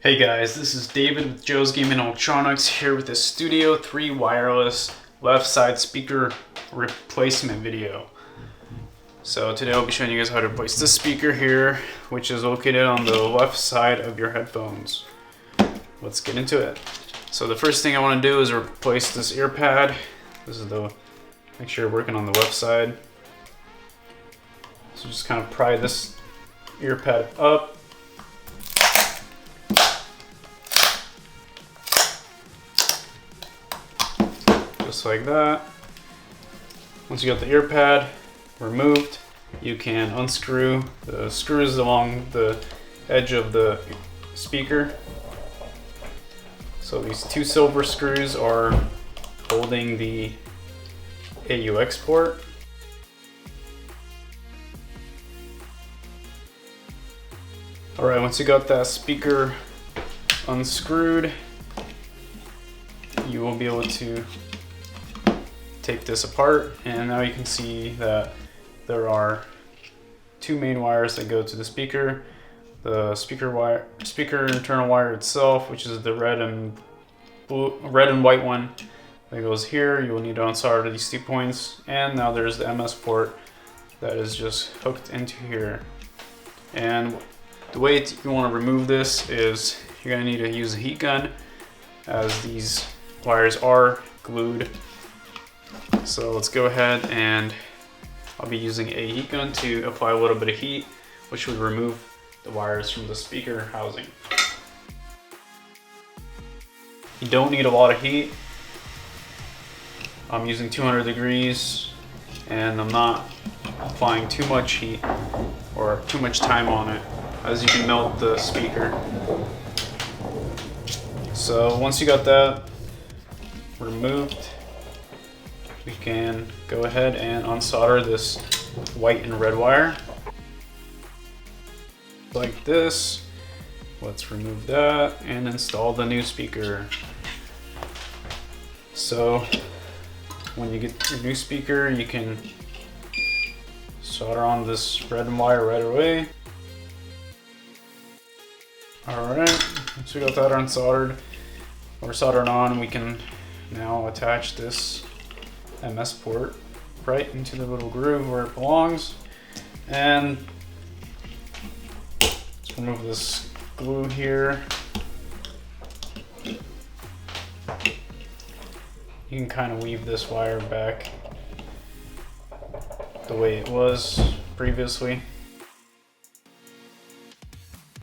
Hey guys, this is David with Joe's Gaming Electronics here with a Studio 3 wireless left side speaker replacement video. So today I'll be showing you guys how to replace this speaker here, which is located on the left side of your headphones. Let's get into it. So the first thing I want to do is replace this ear pad. Make sure you're working on the left side. So just kind of pry this ear pad up. Just like that. Once you got the ear pad removed, you can unscrew the screws along the edge of the speaker. So these two silver screws are holding the AUX port. Alright, once you got that speaker unscrewed, you will be able to take this apart, and now you can see that there are two main wires that go to the speaker. The speaker internal wire itself, which is the red and white one that goes here. You will need to unsolder these 2 points, and now there's the MS port that is just hooked into here. And the way you want to remove this is you're going to need to use a heat gun, as these wires are glued. So let's go ahead, and I'll be using a heat gun to apply a little bit of heat, which would remove the wires from the speaker housing. You don't need a lot of heat. I'm using 200 degrees, and I'm not applying too much heat or too much time on it, as you can melt the speaker. So once you got that removed, we can go ahead and unsolder this white and red wire like this. Let's remove that and install the new speaker. So when you get your new speaker, you can solder on this red wire right away. Alright, once we got that unsoldered or soldered on, we can now attach this MS port right into the little groove where it belongs. And let's remove this glue here. You can kind of weave this wire back the way it was previously.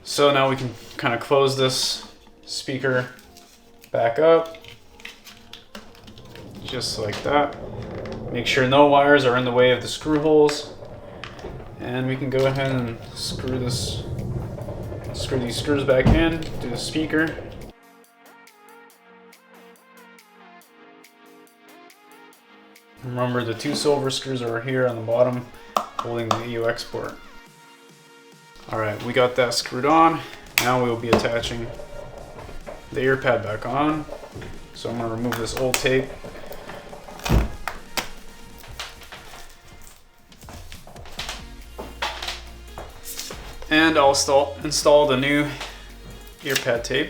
So now we can kind of close this speaker back up, just like that. Make sure no wires are in the way of the screw holes, and we can go ahead and screw these screws back in to the speaker. Remember, the two silver screws are here on the bottom holding the AUX port. Alright, we got that screwed on. Now we will be attaching the ear pad back on. So I'm going to remove this old tape. And I'll install the new ear pad tape.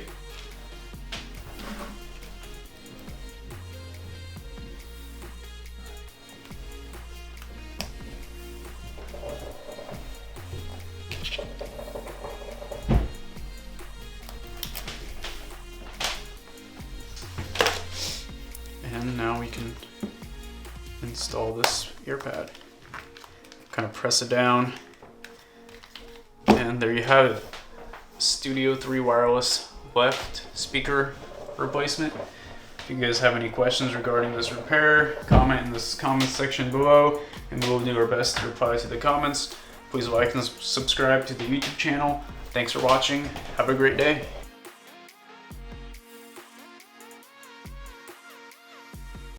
And now we can install this ear pad. Kind of press it down. And there you have it. Studio 3 wireless left speaker replacement. If you guys have any questions regarding this repair, comment in this comment section below, and we'll do our best to reply to the comments. Please like and subscribe to the YouTube channel. Thanks for watching. Have a great day.